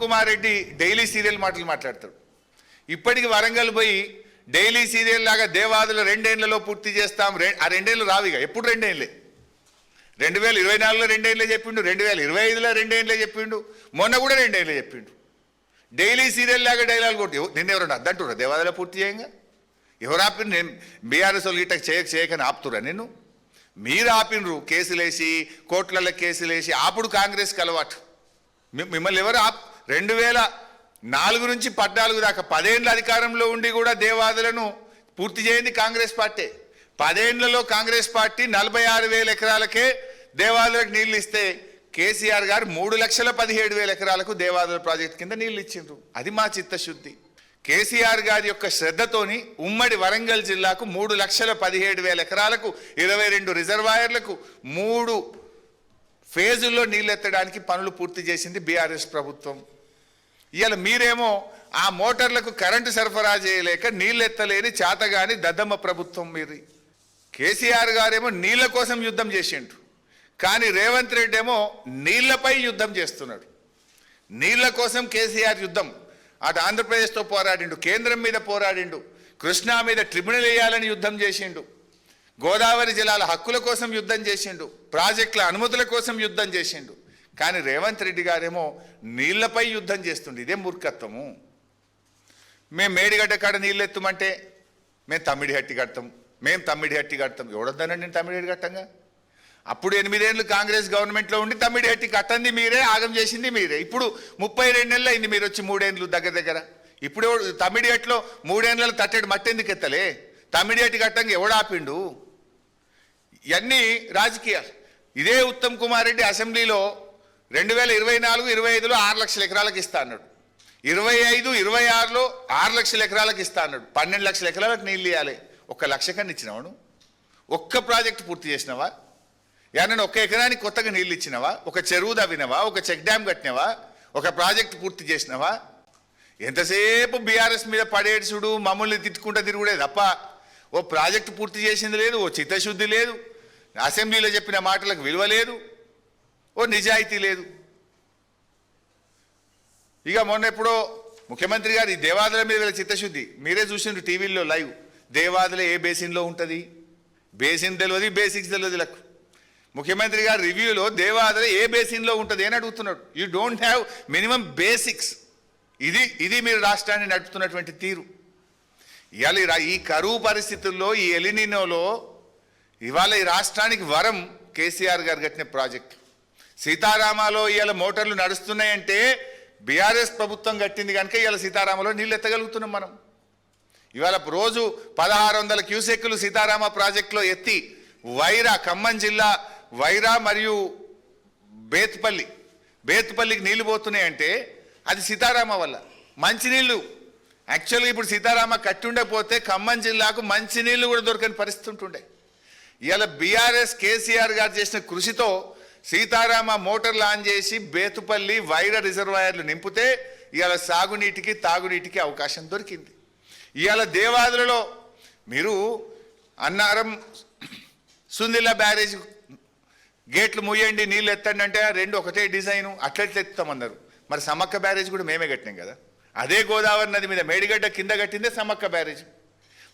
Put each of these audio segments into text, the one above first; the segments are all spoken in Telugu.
కుమార్ రెడ్డి డైలీ సీరియల్ మాటలు మాట్లాడతాడు. ఇప్పటికి వరంగల్ పోయి డైలీ సీరియల్ లాగా దేవాదులు 2 ఏళ్లలో పూర్తి చేస్తాం, ఆ 2 ఏళ్ళు రావిగా, ఎప్పుడు 2 ఏళ్ళే. 2024లో 2 ఏళ్ళే చెప్పిండు, 2025లో 2 ఏళ్ళే చెప్పిండు, మొన్న కూడా 2 ఏళ్ళే చెప్పిండు. డైలీ సీరియల్ లాగా డైలాగ్ కొట్టి నిన్నెవరన్నా అద్దంటురా దేవాదులు పూర్తి చేయంగా? ఎవరు ఆపిన? నేను బీఆర్ఎస్ వాళ్ళు ఇట్లా చేయకని ఆపుతురా? నేను మీరు ఆపినరు, కేసులేసి కోట్లలో కేసులేసి ఆపుడు కాంగ్రెస్కి అలవాటు. మిమ్మల్ని ఎవరు 2004 నుంచి 14 దాకా 10 ఏళ్ళ అధికారంలో ఉండి కూడా దేవాదులను పూర్తి చేయింది కాంగ్రెస్ పార్టీ. 10 ఏళ్లలో కాంగ్రెస్ పార్టీ 46,000 ఎకరాలకే దేవాదులకు నీళ్లు ఇస్తే కేసీఆర్ గారు 3,17,000 ఎకరాలకు దేవాదుల ప్రాజెక్టు కింద నీళ్లు ఇచ్చిండ్రు. అది మా చిత్తశుద్ధి. కేసీఆర్ గారి యొక్క శ్రద్ధతోని ఉమ్మడి వరంగల్ జిల్లాకు 3,17,000 ఎకరాలకు 22 రిజర్వాయర్లకు 3 ఫేజుల్లో నీళ్ళెత్తడానికి పనులు పూర్తి చేసింది బీఆర్ఎస్ ప్రభుత్వం. ఇవాళ మీరేమో ఆ మోటార్లకు కరెంటు సరఫరా చేయలేక నీళ్ళెత్తలేని చేతగాని దద్దమ్మ ప్రభుత్వం మీరు. కేసీఆర్ గారేమో నీళ్ల కోసం యుద్ధం చేసిండు, కానీ రేవంత్ రెడ్డి ఏమో నీళ్లపై యుద్ధం చేస్తున్నాడు. నీళ్ల కోసం కేసీఆర్ యుద్ధం. అటు ఆంధ్రప్రదేశ్తో పోరాడిండు, కేంద్రం మీద పోరాడిండు, కృష్ణా మీద ట్రిబ్యునల్ వేయాలని యుద్ధం చేసిండు, గోదావరి జలాల హక్కుల కోసం యుద్ధం చేసిండు, ప్రాజెక్టుల అనుమతుల కోసం యుద్ధం చేసిండు. కానీ రేవంత్ రెడ్డి గారేమో నీళ్లపై యుద్ధం చేస్తుండే. ఇదే మూర్ఖత్వము. మేము మేడిగడ్డ కాడ నీళ్ళు ఎత్తుమంటే మేము తమ్మిడిహట్టి కడతాం, ఎవడొద్దనండి నేను తమ్మిడిహట్టి కట్టంగా? అప్పుడు 8 ఏళ్ళు కాంగ్రెస్ గవర్నమెంట్లో ఉండి తమ్మిడిహట్టి కట్టంది మీరే, ఆగం చేసింది మీరే. ఇప్పుడు 32 నెలలు అయింది మీరు వచ్చి, 3 ఏళ్ళు దగ్గర. ఇప్పుడు తమ్మిడిహట్టిలో 3 ఏళ్ళలో తట్టేడు మట్టి ఎందుకు ఎత్తలే? తమ్మిడిహట్టి కట్టంగా ఎవడు ఆపిండు? ఇవన్నీ రాజకీయాలు. ఇదే ఉత్తమ్ కుమార్ రెడ్డి అసెంబ్లీలో 2024-25లో 6 లక్షల ఎకరాలకు ఇస్తా అన్నాడు, 25-26లో 6 లక్షల ఎకరాలకు ఇస్తా అన్నాడు. 12 లక్షల ఎకరాలకు నీళ్ళు ఇవ్వాలి. 1 లక్ష కన్నా ఇచ్చినావాడు? ఒక్క ప్రాజెక్టు పూర్తి చేసినావా? ఏమన్నా 1 ఎకరానికి కొత్తగా నీళ్ళు ఇచ్చినావా? ఒక చెరువు తవ్వినవా? ఒక చెక్ డ్యామ్ కట్టినవా? ఒక ప్రాజెక్టు పూర్తి చేసినావా? ఎంతసేపు బీఆర్ఎస్ మీద పడేడుచుడు, మమ్మల్ని తిట్టుకుంటూ తిరుగుడే తప్ప ఓ ప్రాజెక్టు పూర్తి చేసింది లేదు, ఓ చిత్తశుద్ధి లేదు, అసెంబ్లీలో చెప్పిన మాటలకు విలువ లేదు, ఓ నిజాయితీ లేదు. ఇక మొన్న ఎప్పుడో ముఖ్యమంత్రి గారు ఈ దేవాదుల మీద వీళ్ళ చిత్తశుద్ధి మీరే చూసిండ్రు టీవీల్లో లైవ్. దేవాదుల ఏ బేసిన్లో ఉంటుంది? బేసిన్ తెలియదు, బేసిక్స్ తెలియదు వీళ్ళకు. ముఖ్యమంత్రి గారి రివ్యూలో దేవాదుల ఏ బేసిన్లో ఉంటుంది అని అడుగుతున్నాడు. You don't have minimum basics. ఇది మీరు రాష్ట్రాన్ని నడుపుతున్నటువంటి తీరు. ఇవాళ ఈ కరువు పరిస్థితుల్లో, ఈ ఎలినినోలో ఇవాళ ఈ రాష్ట్రానికి వరం కేసీఆర్ గారు కట్టిన ప్రాజెక్టు. సీతారామాలో ఇవాళ మోటార్లు నడుస్తున్నాయంటే బీఆర్ఎస్ ప్రభుత్వం కట్టింది కనుక ఇవాళ సీతారామలో నీళ్ళు ఎత్తగలుగుతున్నాం మనం. ఇవాళ రోజు 1600 క్యూసెక్కులు సీతారామ ప్రాజెక్టులో ఎత్తి ఖమ్మం జిల్లా వైరా మరియు బేత్పల్లికి నీళ్లు పోతున్నాయంటే అది సీతారామ వల్ల. మంచినీళ్ళు యాక్చువల్గా ఇప్పుడు సీతారామ కట్టి ఉండకపోతే ఖమ్మం జిల్లాకు మంచినీళ్ళు కూడా దొరకని పరిస్థితి ఉంటుండే. ఇవాళ బీఆర్ఎస్ కేసీఆర్ గారు చేసిన కృషితో సీతారామ మోటార్లు ఆన్ చేసి బేతుపల్లి వైరా రిజర్వాయర్లు నింపితే ఇవాళ సాగునీటికి తాగునీటికి అవకాశం దొరికింది. ఇవాళ దేవాదులలో మీరు అన్నారం సుందిల్లా బ్యారేజ్ గేట్లు మూయండి, నీళ్ళు ఎత్తండి అంటే 2 ఒకటే డిజైను, అట్లెట్లు ఎత్తుతామన్నారు. మరి సమ్మక్క బ్యారేజ్ కూడా మేమే కట్టినాం కదా. అదే గోదావరి నది మీద మేడిగడ్డ కింద కట్టిందే సమ్మక్క బ్యారేజ్.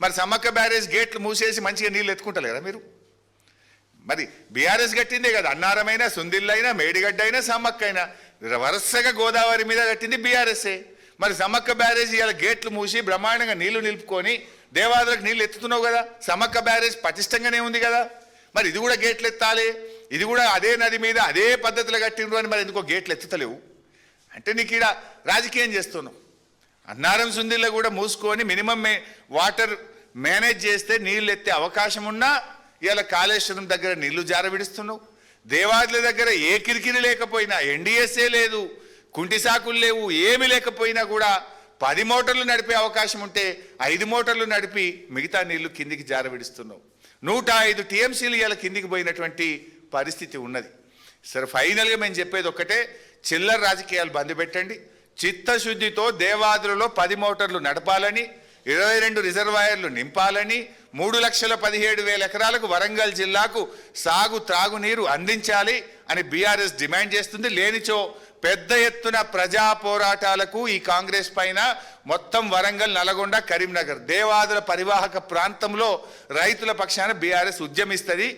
మరి సమ్మక్క బ్యారేజ్ గేట్లు మూసేసి మంచిగా నీళ్ళు ఎత్తుకుంటారు కదా మీరు. మరి బీఆర్ఎస్ కట్టిందే కదా, అన్నారమైనా సుందిల్ల అయినా మేడిగడ్డ అయినా సమ్మక్క అయినా వరుసగా గోదావరి మీద కట్టింది బీఆర్ఎస్ఏ. మరి సమ్మక్క బ్యారేజ్ ఇవాళ గేట్లు మూసి బ్రహ్మాండంగా నీళ్లు నిలుపుకొని దేవాదులకు నీళ్ళు ఎత్తుతున్నావు కదా. సమ్మక్క బ్యారేజ్ పటిష్టంగానే ఉంది కదా. మరి ఇది కూడా గేట్లు ఎత్తాలి, ఇది కూడా అదే నది మీద అదే పద్ధతిలో కట్టిండ్రు అని మరి ఎందుకో గేట్లు ఎత్తుతలేవు అంటే నీకు ఈడ రాజకీయం చేస్తున్నావు. అన్నారం సుందిల్ల కూడా మూసుకొని మినిమం వాటర్ మేనేజ్ చేస్తే నీళ్ళు ఎత్తే అవకాశం ఉన్నా ఇవాళ కాళేశ్వరం దగ్గర నీళ్లు జారవిడుస్తున్నావు. దేవాదుల దగ్గర ఏ కిరికిరి లేకపోయినా, ఎన్డీఎస్ఏ లేదు, కుంటి సాకులు లేవు, ఏమి లేకపోయినా కూడా 10 మోటార్లు నడిపే అవకాశం ఉంటే 5 మోటార్లు నడిపి మిగతా నీళ్లు కిందికి జారవిడుస్తున్నావు. 105 టీఎంసీలు ఇవాళ కిందికి పోయినటువంటి పరిస్థితి ఉన్నది. సరే, ఫైనల్గా మేము చెప్పేది ఒక్కటే, చిల్లర రాజకీయాలు బంద్ పెట్టండి. చిత్తశుద్ధితో దేవాదులలో 10 మోటార్లు నడపాలని, 22 రిజర్వాయర్లు నింపాలని, 3,17,000 ఎకరాలకు వరంగల్ జిల్లాకు త్రాగునీరు అందించాలి అని బీఆర్ఎస్ డిమాండ్ చేస్తుంది. లేనిచో పెద్ద ఎత్తున ప్రజా పోరాటాలకు ఈ కాంగ్రెస్ పైన మొత్తం వరంగల్, నల్గొండ, కరీంనగర్ దేవాదుల పరివాహక ప్రాంతంలో రైతుల పక్షాన బీఆర్ఎస్ ఉద్యమిస్తుంది.